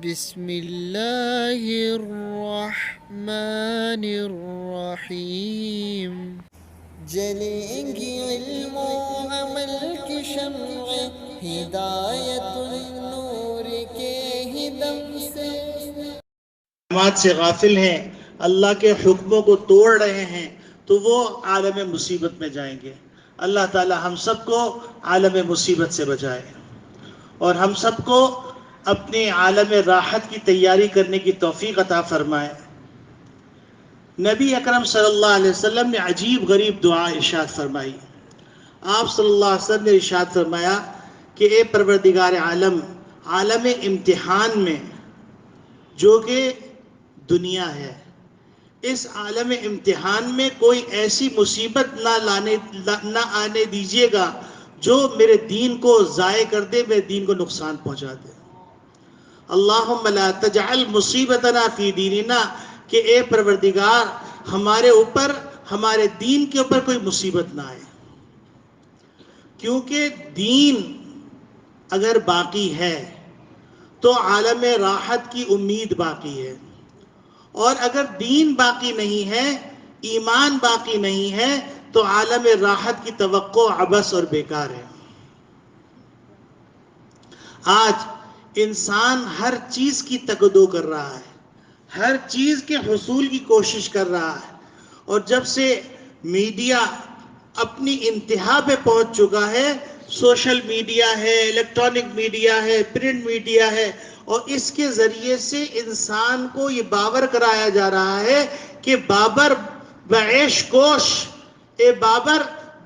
بسم اللہ الرحمن الرحیم۔ جلیں گی علم و عمل کی شمع، ہدایت النور کے ہی دم سے۔ احکامات سے غافل ہیں، اللہ کے حکموں کو توڑ رہے ہیں، تو وہ عالم مصیبت میں جائیں گے۔ اللہ تعالی ہم سب کو عالم مصیبت سے بچائے اور ہم سب کو اپنے عالم راحت کی تیاری کرنے کی توفیق عطا فرمائے۔ نبی اکرم صلی اللہ علیہ وسلم نے عجیب غریب دعا ارشاد فرمائی۔ آپ صلی اللہ علیہ وسلم نے ارشاد فرمایا کہ اے پروردگار عالم، عالم امتحان میں جو کہ دنیا ہے، اس عالم امتحان میں کوئی ایسی مصیبت نہ آنے دیجیے گا جو میرے دین کو ضائع کر دے، میرے دین کو نقصان پہنچا دے۔ اللہم لا تجعل مصیبتنا فی دیننا، کہ اے پروردگار ہمارے اوپر، ہمارے دین کے اوپر کوئی مصیبت نہ آئے، کیونکہ دین اگر باقی ہے تو عالم راحت کی امید باقی ہے، اور اگر دین باقی نہیں ہے، ایمان باقی نہیں ہے، تو عالم راحت کی توقع عبث اور بیکار ہے۔ آج انسان ہر چیز کی تقدو کر رہا ہے، ہر چیز کے حصول کی کوشش کر رہا ہے، اور جب سے میڈیا اپنی انتہا پہ پہنچ چکا ہے، سوشل میڈیا ہے، الیکٹرانک میڈیا ہے، پرنٹ میڈیا ہے، اور اس کے ذریعے سے انسان کو یہ باور کرایا جا رہا ہے کہ بابر بعیش کوش، اے بابر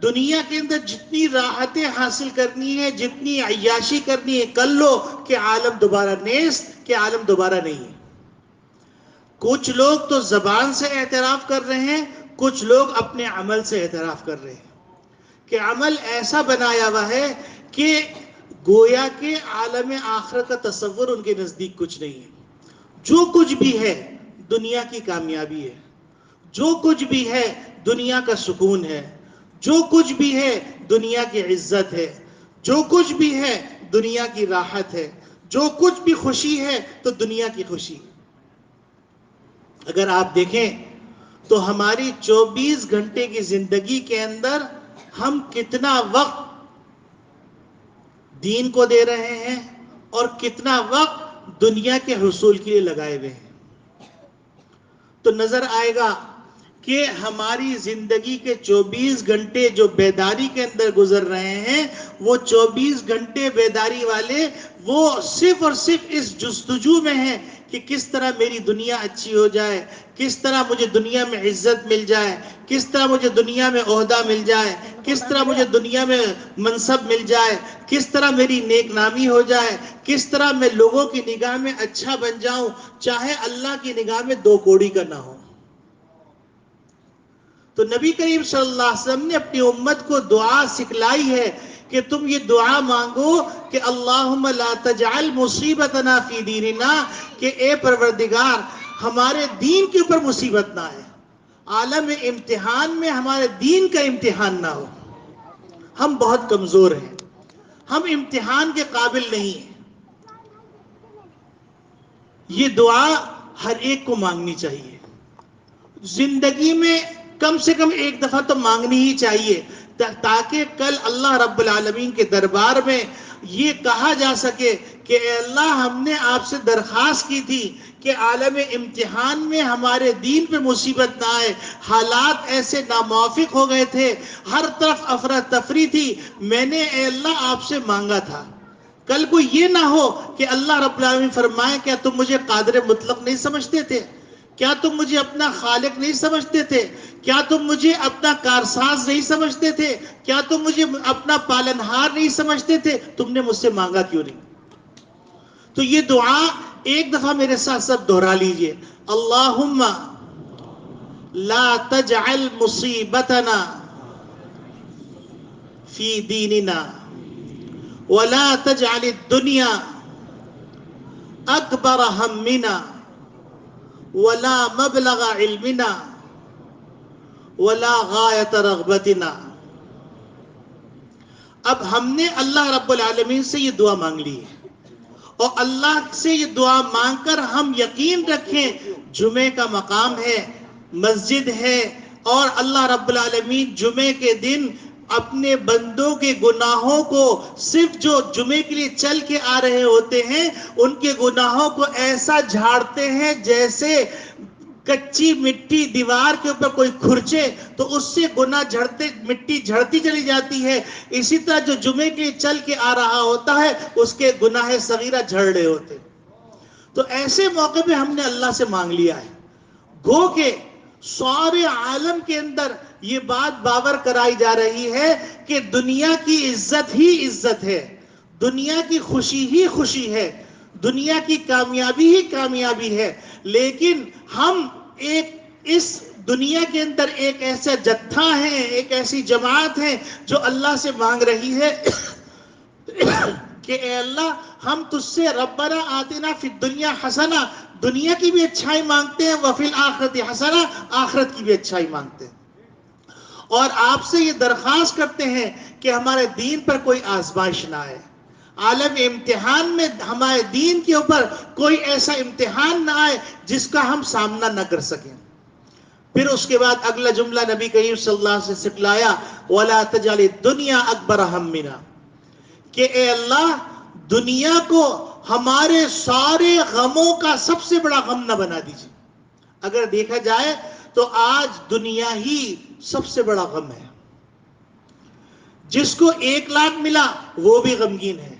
دنیا کے اندر جتنی راحتیں حاصل کرنی ہے، جتنی عیاشی کرنی ہے کر لو، کہ عالم دوبارہ نیست، کہ عالم دوبارہ نہیں ہے۔ کچھ لوگ تو زبان سے اعتراف کر رہے ہیں، کچھ لوگ اپنے عمل سے اعتراف کر رہے ہیں، کہ عمل ایسا بنایا ہوا ہے کہ گویا کہ عالم آخرت کا تصور ان کے نزدیک کچھ نہیں ہے۔ جو کچھ بھی ہے دنیا کی کامیابی ہے، جو کچھ بھی ہے دنیا کا سکون ہے، جو کچھ بھی ہے دنیا کی عزت ہے، جو کچھ بھی ہے دنیا کی راحت ہے، جو کچھ بھی خوشی ہے تو دنیا کی خوشی ہے۔ اگر آپ دیکھیں تو ہماری 24 گھنٹے کی زندگی کے اندر ہم کتنا وقت دین کو دے رہے ہیں اور کتنا وقت دنیا کے حصول کے لیے لگائے ہوئے ہیں، تو نظر آئے گا کہ ہماری زندگی کے 24 گھنٹے جو بیداری کے اندر گزر رہے ہیں، وہ 24 گھنٹے بیداری والے وہ صرف اور صرف اس جستجو میں ہیں کہ کس طرح میری دنیا اچھی ہو جائے، کس طرح مجھے دنیا میں عزت مل جائے، کس طرح مجھے دنیا میں عہدہ مل جائے، کس طرح مجھے دنیا میں منصب مل جائے، کس طرح میری نیک نامی ہو جائے، کس طرح میں لوگوں کی نگاہ میں اچھا بن جاؤں، چاہے اللہ کی نگاہ میں 2 کوڑی کا نہ ہو۔ تو نبی کریم صلی اللہ علیہ وسلم نے اپنی امت کو دعا سکھلائی ہے کہ تم یہ دعا مانگو کہ اللہم لا تجعل مصیبتنا فی دیننا، کہ اے پروردگار ہمارے دین کے اوپر مصیبت نہ آئے، عالم امتحان میں ہمارے دین کا امتحان نہ ہو۔ ہم بہت کمزور ہیں، ہم امتحان کے قابل نہیں ہیں۔ یہ دعا ہر ایک کو مانگنی چاہیے، زندگی میں کم سے کم ایک دفعہ تو مانگنی ہی چاہیے، تاکہ کل اللہ رب العالمین کے دربار میں یہ کہا جا سکے کہ اے اللہ ہم نے آپ سے درخواست کی تھی کہ عالم امتحان میں ہمارے دین پہ مصیبت نہ آئے، حالات ایسے ناموافق ہو گئے تھے، ہر طرف افراتفری تھی، میں نے اے اللہ آپ سے مانگا تھا۔ کل کو یہ نہ ہو کہ اللہ رب العالمین فرمائے کیا تم مجھے قادر مطلق نہیں سمجھتے تھے؟ کیا تم مجھے اپنا خالق نہیں سمجھتے تھے؟ کیا تم مجھے اپنا کارساز نہیں سمجھتے تھے؟ کیا تم مجھے اپنا پالنہار نہیں سمجھتے تھے؟ تم نے مجھ سے مانگا کیوں نہیں؟ تو یہ دعا ایک دفعہ میرے ساتھ سب دہرا لیجئے، اللہم لا تجعل مصیبتنا فی دیننا ولا تجعل الدنیا اکبر ہمنا ولا مبلغ علمنا ولا غایت رغبتنا۔ اب ہم نے اللہ رب العالمین سے یہ دعا مانگ لی ہے، اور اللہ سے یہ دعا مانگ کر ہم یقین رکھیں جمعے کا مقام ہے، مسجد ہے، اور اللہ رب العالمین جمعے کے دن اپنے بندوں کے گناہوں کو صرف جو جمعے کے لیے چل کے آ رہے ہوتے ہیں ان کے گناہوں کو ایسا جھاڑتے ہیں جیسے کچی مٹی دیوار کے اوپر کوئی کھرچے تو اس سے گناہ جھڑتے، مٹی جھڑتی چلی جاتی ہے، اسی طرح جو جمعے کے لیے چل کے آ رہا ہوتا ہے اس کے گناہ صغیرہ جھڑ رہے ہوتے ہیں۔ تو ایسے موقع پہ ہم نے اللہ سے مانگ لیا ہے، گو کہ سارے عالم کے اندر یہ بات باور کرائی جا رہی ہے کہ دنیا کی عزت ہی عزت ہے، دنیا کی خوشی ہی خوشی ہے، دنیا کی کامیابی ہی کامیابی ہے، لیکن ہم ایک اس دنیا کے اندر ایک ایسا جتھا ہے، ایک ایسی جماعت ہے جو اللہ سے مانگ رہی ہے کہ اے اللہ ہم تجھ سے ربنا آتنا فی الدنیا حسنہ، دنیا کی بھی اچھائی مانگتے ہیں، وفی الآخرت حسنہ، آخرت کی بھی اچھائی مانگتے ہیں، اور آپ سے یہ درخواست کرتے ہیں کہ ہمارے دین پر کوئی آزمائش نہ آئے، عالم امتحان میں ہمارے دین کے اوپر کوئی ایسا امتحان نہ آئے جس کا ہم سامنا نہ کر سکیں۔ پھر اس کے بعد اگلا جملہ نبی کریم صلی اللہ علیہ وسلم سے سکھلایا وَلَا تَجْعَلِ الدُّنْيَا أَكْبَرَ هَمِّنَا، کہ اے اللہ دنیا کو ہمارے سارے غموں کا سب سے بڑا غم نہ بنا دیجیے۔ اگر دیکھا جائے تو آج دنیا ہی سب سے بڑا غم ہے، جس کو 1,00,000 ملا وہ بھی غمگین ہے،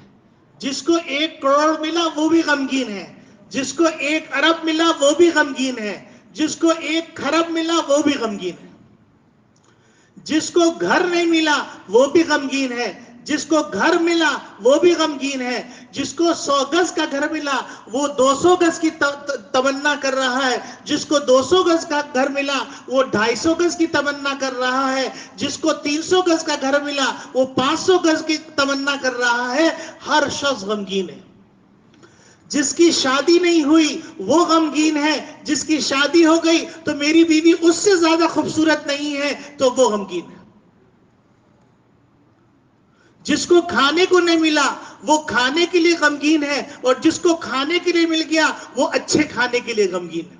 جس کو 1 کروڑ ملا وہ بھی غمگین ہے، جس کو 1 ارب ملا وہ بھی غمگین ہے، جس کو 1 کھرب ملا وہ بھی غمگین ہے، جس کو گھر نہیں ملا وہ بھی غمگین ہے، جس کو گھر ملا وہ بھی غمگین ہے، جس کو 100 گز کا گھر ملا وہ 200 گز کی تمنا کر رہا ہے، جس کو 200 گز کا گھر ملا وہ 250 گز کی تمنا کر رہا ہے، جس کو 300 گز کا گھر ملا وہ 500 گز کی تمنا کر رہا ہے۔ ہر شخص غمگین ہے۔ جس کی شادی نہیں ہوئی وہ غمگین ہے، جس کی شادی ہو گئی تو میری بیوی اس سے زیادہ خوبصورت نہیں ہے تو وہ غمگین ہے۔ جس کو کھانے کو نہیں ملا وہ کھانے کے لیے غمگین ہے، اور جس کو کھانے کے لیے مل گیا وہ اچھے کھانے کے لیے غمگین ہے۔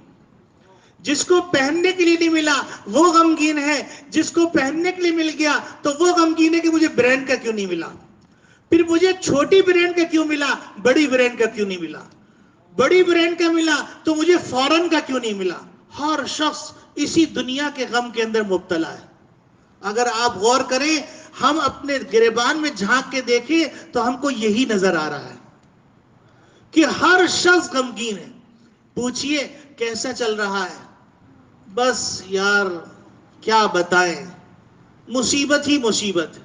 جس کو پہننے کے لیے نہیں ملا وہ غمگین ہے، جس کو پہننے کے لیے مل گیا تو وہ غمگین ہے کہ مجھے برانڈ کا کیوں نہیں ملا، پھر مجھے چھوٹی برانڈ کا کیوں ملا، بڑی برانڈ کا کیوں نہیں ملا، بڑی برانڈ کا ملا تو مجھے فورن کا کیوں نہیں ملا۔ ہر شخص اسی دنیا کے غم کے اندر مبتلا ہے۔ اگر آپ غور کریں، ہم اپنے گریبان میں جھانک کے دیکھیں تو ہم کو یہی نظر آ رہا ہے کہ ہر شخص غمگین ہے۔ پوچھئے کیسا چل رہا ہے؟ بس یار کیا بتائیں، مصیبت ہی مصیبت۔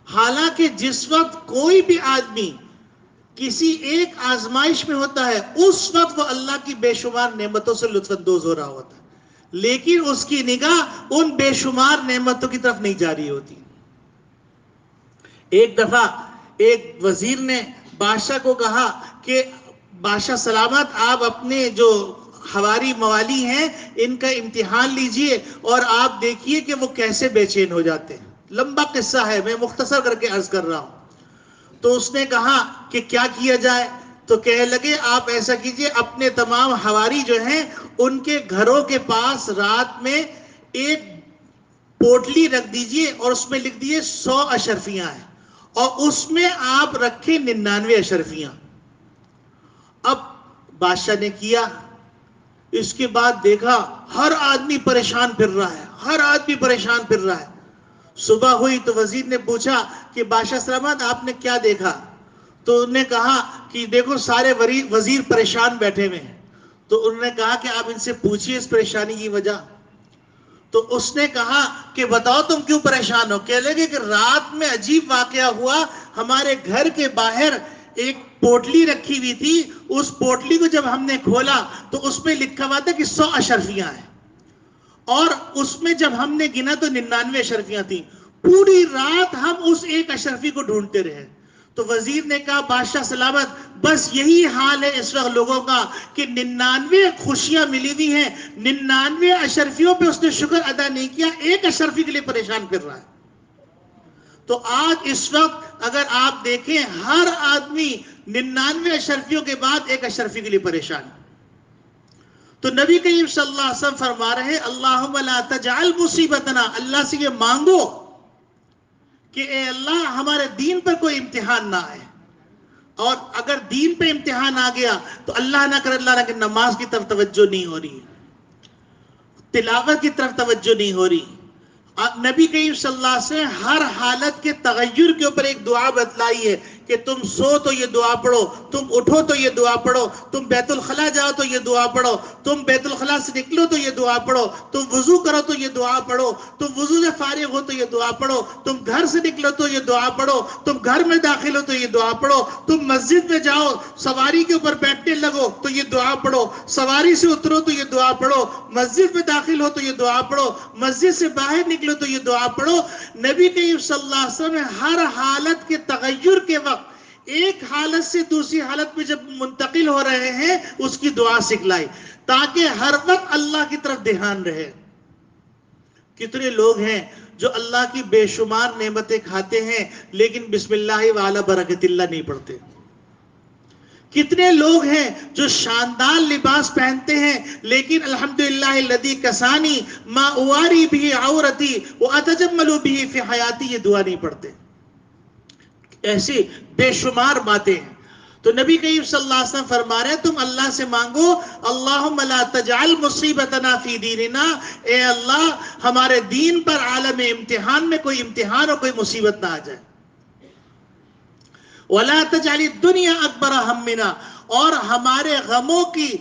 حالانکہ جس وقت کوئی بھی آدمی کسی ایک آزمائش میں ہوتا ہے اس وقت وہ اللہ کی بے شمار نعمتوں سے لطف اندوز ہو رہا ہوتا ہے، لیکن اس کی نگاہ ان بے شمار نعمتوں کی طرف نہیں جاری ہوتی۔ ایک دفعہ ایک وزیر نے بادشاہ کو کہا کہ بادشاہ سلامت، آپ اپنے جو حواری موالی ہیں ان کا امتحان لیجئے اور آپ دیکھیے کہ وہ کیسے بے چین ہو جاتے ہیں۔ لمبا قصہ ہے، میں مختصر کر کے عرض کر رہا ہوں۔ تو اس نے کہا کہ کیا کیا جائے؟ تو کہنے لگے آپ ایسا کیجئے، اپنے تمام حواری جو ہیں ان کے گھروں کے پاس رات میں ایک پوٹلی رکھ دیجئے اور اس میں لکھ دیجئے 100 اشرفیاں ہیں، اور اس میں آپ رکھیں 99 اشرفیاں۔ اب بادشاہ نے کیا، اس کے بعد دیکھا ہر آدمی پریشان پھر رہا ہے، ہر آدمی پریشان پھر رہا ہے۔ صبح ہوئی تو وزیر نے پوچھا کہ بادشاہ سلامت آپ نے کیا دیکھا؟ تو انہوں نے کہا کہ دیکھو سارے وزیر پریشان بیٹھے ہوئے ہیں۔ تو انہوں نے کہا کہ آپ ان سے پوچھئے اس پریشانی کی وجہ۔ تو اس نے کہا کہ بتاؤ تم کیوں پریشان ہو؟ کہنے لگے کہ رات میں عجیب واقعہ ہوا، ہمارے گھر کے باہر ایک پوٹلی رکھی ہوئی تھی، اس پوٹلی کو جب ہم نے کھولا تو اس میں لکھا ہوا تھا کہ 100 اشرفیاں ہیں، اور اس میں جب ہم نے گنا تو 99 اشرفیاں تھیں۔ پوری رات ہم اس ایک اشرفی کو ڈھونڈتے رہے۔ تو وزیر نے کہا بادشاہ سلامت بس یہی حال ہے اس وقت لوگوں کا کہ 99 خوشیاں ملی ہوئی ہیں، 99 اشرفیوں پہ اس نے شکر ادا نہیں کیا، ایک اشرفی کے لیے پریشان کر رہا ہے۔ تو آج اس وقت اگر آپ دیکھیں ہر آدمی 99 اشرفیوں کے بعد ایک اشرفی کے لیے پریشان. تو نبی کریم صلی اللہ علیہ وسلم فرما رہے اللہم لا تجعل مصیبتنا، اللہ سے یہ مانگو کہ اے اللہ ہمارے دین پر کوئی امتحان نہ آئے. اور اگر دین پہ امتحان آ گیا تو اللہ نہ کرے اللہ نہ کہ نماز کی طرف توجہ نہیں ہو رہی، تلاوت کی طرف توجہ نہیں ہو رہی. نبی کریم صلی اللہ علیہ وسلم ہر حالت کے تغیر کے اوپر ایک دعا بتلائی ہے کہ تم سو تو یہ دعا پڑھو، تم اٹھو تو یہ دعا پڑھو، تم بیت الخلاء جاؤ تو یہ دعا پڑھو، تم بیت الخلاء سے نکلو تو یہ دعا پڑھو، تم وضو کرو تو یہ دعا پڑھو، تم وضو سے فارغ ہو تو یہ دعا پڑھو، تم گھر سے نکلو تو یہ دعا پڑھو، تم گھر میں داخل ہو تو یہ دعا پڑھو، تم مسجد میں جاؤ سواری کے اوپر بیٹھنے لگو تو یہ دعا پڑھو، سواری سے اترو تو یہ دعا پڑھو، مسجد میں داخل ہو تو یہ دعا پڑھو، مسجد سے باہر نکلو تو یہ دعا پڑھو. نبی کریم صلی اللہ علیہ وسلم ہر حالت کے تغیر کے وقت ایک حالت سے دوسری حالت میں جب منتقل ہو رہے ہیں اس کی دعا سکھلائی تاکہ ہر وقت اللہ کی طرف دھیان رہے. کتنے لوگ ہیں جو اللہ کی بے شمار نعمتیں کھاتے ہیں لیکن بسم اللہ وعلی برکت اللہ نہیں پڑھتے. کتنے لوگ ہیں جو شاندار لباس پہنتے ہیں لیکن الحمدللہ الذی کسانی ما اواری بھی عورتی واتجمل بھی فی حیاتی یہ دعا نہیں پڑھتے. ایسی بے شمار باتیں ہیں. تو نبی کریم صلی اللہ علیہ وسلم فرما رہے ہیں تم اللہ سے مانگو اللہم لا تجعل مصیبتنا فی دیننا، اے اللہ ہمارے دین پر عالم امتحان میں کوئی امتحان اور کوئی مصیبت نہ آ جائے. وَلَا تَجْعَلِ الدُّنْيَا أَكْبَرَ هَمِّنَا، اور ہمارے غموں کی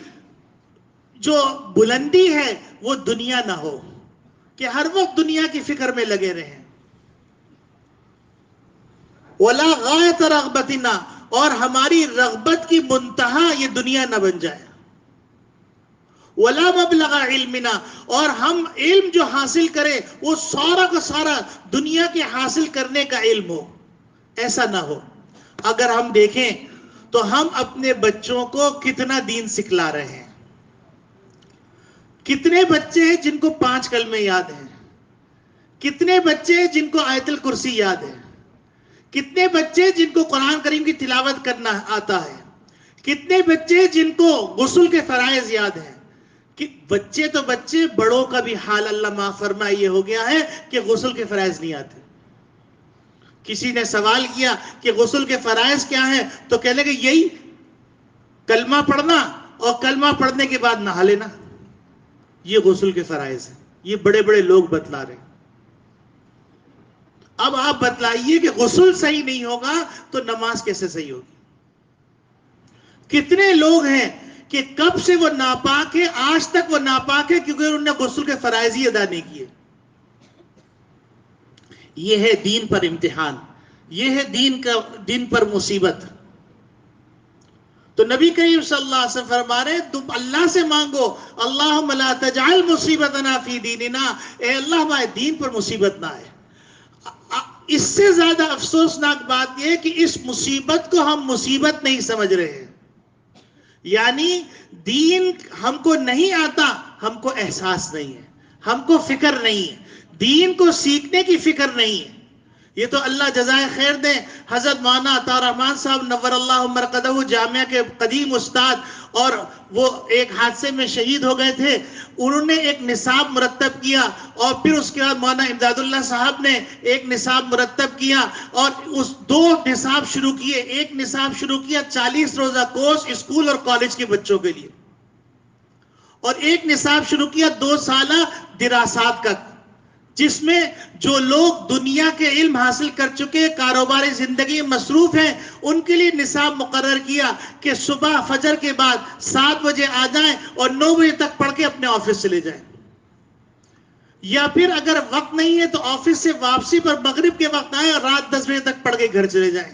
جو بلندی ہے وہ دنیا نہ ہو کہ ہر وقت دنیا کی فکر میں لگے رہیں. وَلَا غَایَةَ رَغْبَتِنَا، اور ہماری رغبت کی منتہا یہ دنیا نہ بن جائے. وَلَا مَبْلَغَ عِلْمِنَا، اور ہم علم جو حاصل کریں وہ سارا کا سارا دنیا کے حاصل کرنے کا علم ہو، ایسا نہ ہو. اگر ہم دیکھیں تو ہم اپنے بچوں کو کتنا دین سکھلا رہے ہیں. کتنے بچے ہیں جن کو 5 کلمے یاد ہیں، کتنے بچے ہیں جن کو آیت الکرسی یاد ہے، کتنے بچے جن کو قرآن کریم کی تلاوت کرنا آتا ہے، کتنے بچے جن کو غسل کے فرائض یاد ہیں. کہ بچے تو بچے، بڑوں کا بھی حال اللہ معاف فرمائے یہ ہو گیا ہے کہ غسل کے فرائض نہیں آتے. کسی نے سوال کیا کہ غسل کے فرائض کیا ہیں تو کہنے کہ یہی کلمہ پڑھنا اور کلمہ پڑھنے کے بعد نہا لینا، یہ غسل کے فرائض ہیں. یہ بڑے بڑے لوگ بتلا رہے ہیں. اب آپ بتلائیے کہ غسل صحیح نہیں ہوگا تو نماز کیسے صحیح ہوگی؟ کتنے لوگ ہیں کہ کب سے وہ ناپاک ہے، آج تک وہ ناپاک ہے کیونکہ انہوں نے غسل کے فرائض ہی ادا نہیں کیے. یہ ہے دین پر امتحان، یہ ہے دین پر مصیبت. تو نبی کریم صلی اللہ علیہ وسلم فرما رہے تم اللہ سے مانگو اللہم لا تجعل مصیبتنا فی دیننا، اے اللہ ہمارے دین پر مصیبت نہ آئے. اس سے زیادہ افسوسناک بات یہ ہے کہ اس مصیبت کو ہم مصیبت نہیں سمجھ رہے ہیں. یعنی دین ہم کو نہیں آتا، ہم کو احساس نہیں ہے، ہم کو فکر نہیں ہے، دین کو سیکھنے کی فکر نہیں ہے. یہ تو اللہ جزائے خیر دیں، حضرت مولانا عطا الرحمان صاحب نور اللہ مرقدہ جامعہ کے قدیم استاد، اور وہ ایک حادثے میں شہید ہو گئے تھے. انہوں نے ایک نصاب مرتب کیا اور پھر اس کے بعد مولانا امداد اللہ صاحب نے ایک نصاب مرتب کیا اور اس 2 نصاب شروع کیے. ایک نصاب شروع کیا 40 روزہ کورس اسکول اور کالج کے بچوں کے لیے، اور ایک نصاب شروع کیا 2 سالہ دراسات کا، جس میں جو لوگ دنیا کے علم حاصل کر چکے، کاروباری زندگی میں مصروف ہیں، ان کے لیے نصاب مقرر کیا کہ صبح فجر کے بعد 7 بجے آ جائیں اور 9 بجے تک پڑھ کے اپنے آفس چلے جائیں. یا پھر اگر وقت نہیں ہے تو آفس سے واپسی پر مغرب کے وقت آئیں اور رات 10 بجے تک پڑھ کے گھر چلے جائیں.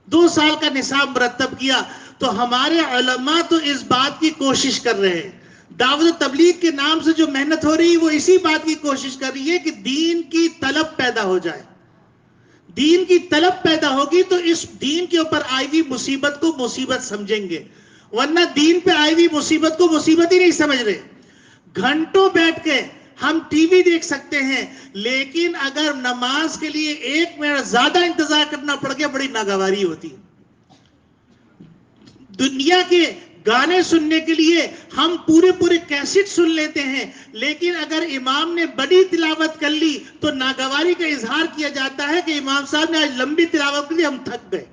2 سال کا نصاب مرتب کیا. تو ہمارے علماء تو اس بات کی کوشش کر رہے ہیں، دعوت و تبلیغ کے نام سے جو محنت ہو رہی ہے وہ اسی بات کی کوشش کر رہی ہے کہ دین کی طلب پیدا ہو جائے. دین کی طلب پیدا ہوگی تو اس دین کے اوپر آئی ہوئی مصیبت کو مصیبت سمجھیں گے، ورنہ دین پہ آئی ہوئی مصیبت کو مصیبت ہی نہیں سمجھ رہے. گھنٹوں بیٹھ کے ہم ٹی وی دیکھ سکتے ہیں، لیکن اگر نماز کے لیے 1 منٹ زیادہ انتظار کرنا پڑ گیا بڑی ناگواری ہوتی ہے. دنیا کے گانے سننے کے لیے ہم پورے کیسٹ سن لیتے ہیں، لیکن اگر امام نے بڑی تلاوت کر لی تو ناگواری کا اظہار کیا جاتا ہے کہ امام صاحب نے آج لمبی تلاوت کی، ہم تھک گئے،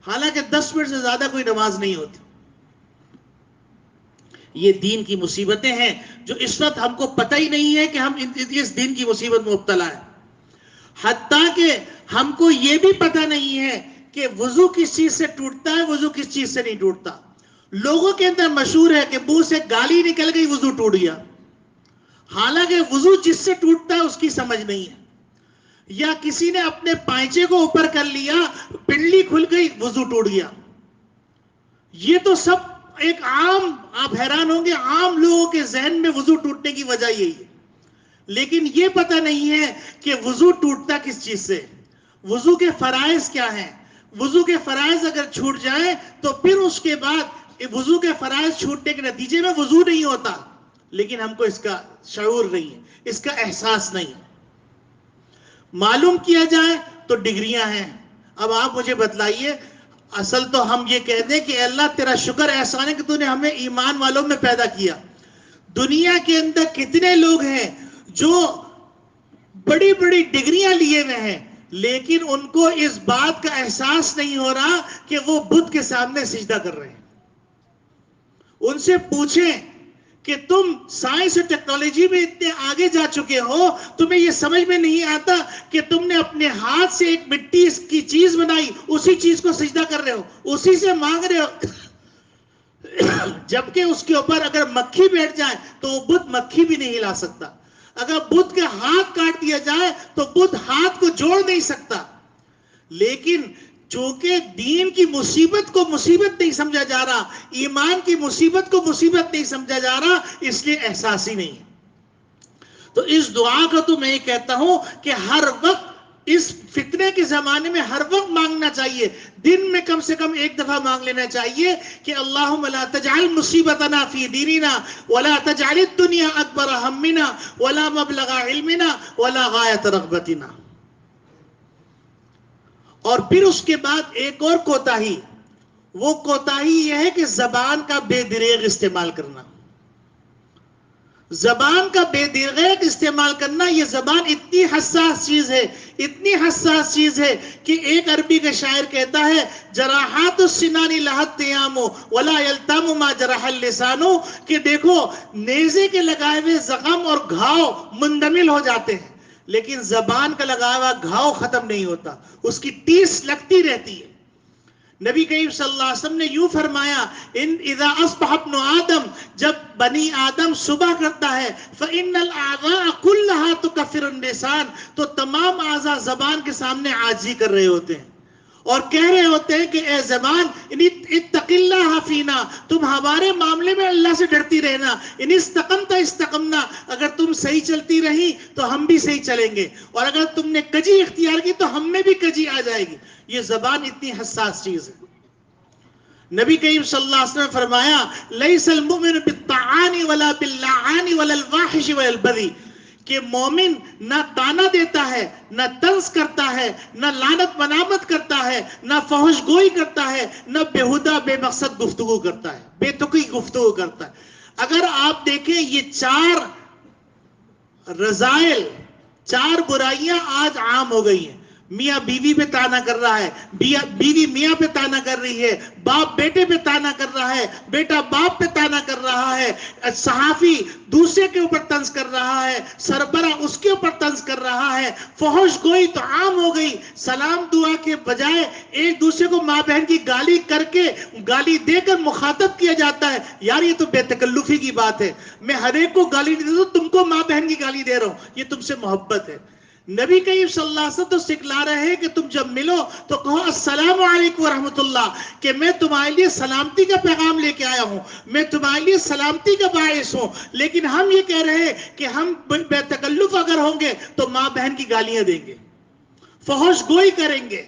حالانکہ 10 منٹ سے زیادہ کوئی نماز نہیں ہوتی۔ یہ دین کی مصیبتیں ہیں جو اس وقت ہم کو پتہ ہی نہیں ہے کہ ہم اس دین کی مصیبت میں مبتلا ہیں۔ حتیٰ کہ ہم کو یہ بھی پتہ نہیں ہے کہ وضو کس چیز سے ٹوٹتا ہے، وضو کس چیز سے نہیں ٹوٹتا۔ لوگوں کے اندر مشہور ہے کہ منہ سے گالی نکل گئی وضو ٹوٹ گیا، حالانکہ وضو جس سے ٹوٹتا ہے اس کی سمجھ نہیں ہے۔ یا کسی نے اپنے پائچے کو اوپر کر لیا، پنڈلی کھل گئی، وضو ٹوٹ گیا۔ یہ تو سب ایک عام، آپ حیران ہوں گے، عام لوگوں کے ذہن میں وضو ٹوٹنے کی وجہ یہی ہے، لیکن یہ پتہ نہیں ہے کہ وضو ٹوٹتا کس چیز سے، وضو کے فرائض کیا ہیں۔ وضو کے فرائض اگر چھوٹ جائیں تو پھر اس کے بعد وضو کے فرائض چھوٹنے کے نتیجے میں وضو نہیں ہوتا، لیکن ہم کو اس کا شعور نہیں ہے، اس کا احساس نہیں ہے۔ معلوم کیا جائے تو ڈگریاں ہیں۔ اب آپ مجھے بتلائیے، اصل تو ہم یہ کہتے ہیں کہ اللہ تیرا شکر احسان ہے کہ تو نے ہمیں ایمان والوں میں پیدا کیا۔ دنیا کے اندر کتنے لوگ ہیں جو بڑی بڑی ڈگریاں لیے ہوئے ہیں، لیکن ان کو اس بات کا احساس نہیں ہو رہا کہ وہ بت کے سامنے سجدہ کر رہے ہیں۔ ان سے پوچھیں کہ تم سائنس اور ٹیکنالوجی میں اتنے آگے جا چکے ہو، تمہیں یہ سمجھ میں نہیں آتا کہ تم نے اپنے ہاتھ سے ایک مٹی کی چیز بنائی، اسی چیز کو سجدہ کر رہے ہو، اسی سے مانگ رہے ہو، جبکہ اس کے اوپر اگر مکھی بیٹھ جائے تو وہ بت مکھی بھی نہیں ہلا سکتا۔ اگر بت کے ہاتھ کاٹ دیا جائے تو بت ہاتھ کو جوڑ نہیں سکتا۔ لیکن چونکہ دین کی مصیبت کو مصیبت نہیں سمجھا جا رہا، ایمان کی مصیبت کو مصیبت نہیں سمجھا جا رہا، اس لیے احساس ہی نہیں ہے۔ تو اس دعا کا تو میں یہ کہتا ہوں کہ ہر وقت اس فتنے کے زمانے میں ہر وقت مانگنا چاہیے، دن میں کم سے کم ایک دفعہ مانگ لینا چاہیے کہ اللہم لا تجعل مصیبتنا فی دیننا ولا تجعل الدنیا اکبر ہمنا ولا مبلغ علمنا ولا غایت رغبتنا۔ اور پھر اس کے بعد ایک اور کوتاہی، وہ کوتاہی یہ ہے کہ زبان کا بے دریغ استعمال کرنا۔ زبان کا بے دریغ استعمال کرنا، یہ زبان اتنی حساس چیز ہے، اتنی حساس چیز ہے کہ ایک عربی کا شاعر کہتا ہے جراحات السنان لہت تیام ولا یلتام ما جرح اللسان، کہ دیکھو نیزے کے لگائے ہوئے زخم اور گھاؤ مندمل ہو جاتے ہیں، لیکن زبان کا لگایا ہوا گھاؤ ختم نہیں ہوتا، اس کی ٹیس لگتی رہتی ہے۔ نبی کریم صلی اللہ علیہ وسلم نے یوں فرمایا، اذا اصبح ابن آدم، جب بنی آدم صبح کرتا ہے، فإن الأعضاء كلها تكفر اللسان، تو تمام اعضاء زبان کے سامنے عاجزی کر رہے ہوتے ہیں اور کہہ رہے ہوتے ہیں کہ اے زبان اتق اللہ فینا، تم ہمارے معاملے میں اللہ سے ڈرتی رہنا، ان استقمت استقمنا، اگر تم صحیح چلتی رہی تو ہم بھی صحیح چلیں گے، اور اگر تم نے کجی اختیار کی تو ہم میں بھی کجی آ جائے گی۔ یہ زبان اتنی حساس چیز ہے۔ نبی کریم صلی اللہ علیہ وسلم نے فرمایا لیس المؤمن بالطعان ولا باللعان ولا الفاحش ولا البذی، کہ مومن نہ تانا دیتا ہے، نہ طنز کرتا ہے، نہ لعنت منامت کرتا ہے، نہ فحش گوئی کرتا ہے، نہ بےہودہ بے مقصد گفتگو کرتا ہے، بے تکی گفتگو کرتا ہے۔ اگر آپ دیکھیں یہ 4 رذائل، 4 برائیاں آج عام ہو گئی ہیں۔ میاں بیوی پہ تانا کر رہا ہے، بیوی میاں پہ تانا کر رہی ہے، باپ بیٹے پہ تانا کر رہا ہے، بیٹا باپ پہ تانا کر رہا ہے، صحافی دوسرے کے اوپر طنز کر رہا ہے، سربراہ اس کے اوپر طنز کر رہا ہے، فحش گوئی تو عام ہو گئی، سلام دعا کے بجائے ایک دوسرے کو ماں بہن کی گالی کر کے، گالی دے کر مخاطب کیا جاتا ہے۔ یار یہ تو بے تکلفی کی بات ہے، میں ہر ایک کو گالی نہیں دیتا، تم کو ماں بہن کی گالی دے رہا ہوں، یہ تم سے محبت ہے۔ نبی کریم صلی اللہ علیہ وسلم تو سکھلا رہے ہیں کہ تم جب ملو تو کہو السلام علیکم ورحمۃ اللہ، کہ میں تمہارے لیے سلامتی کا پیغام لے کے آیا ہوں، میں تمہارے لیے سلامتی کا باعث ہوں۔ لیکن ہم یہ کہہ رہے ہیں کہ ہم بے تکلف اگر ہوں گے تو ماں بہن کی گالیاں دیں گے، فحش گوئی کریں گے،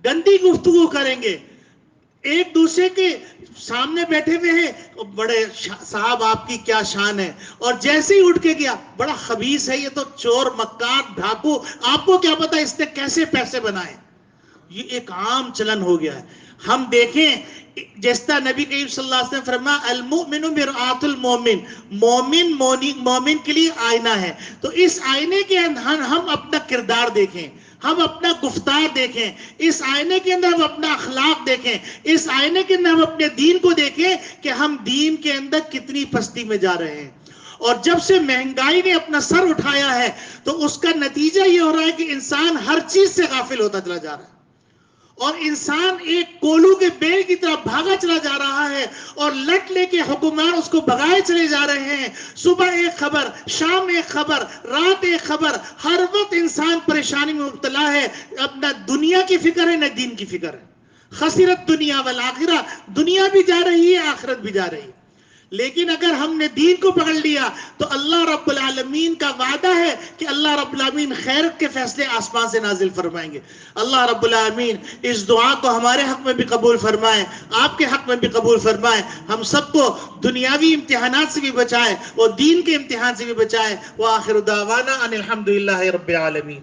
گندی گفتگو کریں گے، ایک دوسرے کے سامنے بیٹھے ہوئے ہیں، بڑے صاحب آپ کی کیا شان ہے، اور جیسے ہی اٹھ کے گیا بڑا خبیث ہے یہ تو، چور مکار ڈھاکو، آپ کو کیا پتا اس نے کیسے پیسے بنائے۔ یہ ایک عام چلن ہو گیا ہے۔ ہم دیکھیں جس طرح نبی کریم صلی اللہ علیہ وسلم فرمایا المؤمن مرآۃ المؤمن، مومن کے لیے آئینہ ہے. تو اس آئینے کے اندر ہم اپنا کردار دیکھیں، ہم اپنا گفتار دیکھیں، اس آئینے کے اندر ہم اپنا اخلاق دیکھیں، اس آئینے کے اندر ہم اپنے دین کو دیکھیں کہ ہم دین کے اندر کتنی پستی میں جا رہے ہیں. اور جب سے مہنگائی نے اپنا سر اٹھایا ہے تو اس کا نتیجہ یہ ہو رہا ہے کہ انسان ہر چیز سے غافل ہوتا چلا جا رہا ہے، اور انسان ایک کولو کے بیل کی طرح بھاگا چلا جا رہا ہے، اور لٹ لے کے حکمران اس کو بھگائے چلے جا رہے ہیں. صبح ایک خبر، شام ایک خبر، رات ایک خبر، ہر وقت انسان پریشانی میں مبتلا ہے. اب نہ دنیا کی فکر ہے نہ دین کی فکر ہے. خسرت دنیا والآخرہ، دنیا بھی جا رہی ہے، آخرت بھی جا رہی ہے. لیکن اگر ہم نے دین کو پکڑ لیا تو اللہ رب العالمین کا وعدہ ہے کہ اللہ رب العالمین خیرت کے فیصلے آسمان سے نازل فرمائیں گے. اللہ رب العالمین اس دعا کو ہمارے حق میں بھی قبول فرمائے، آپ کے حق میں بھی قبول فرمائے. ہم سب کو دنیاوی امتحانات سے بھی بچائے اور دین کے امتحان سے بھی بچائے. وآخر دعوانا ان الحمدللہ رب العالمین.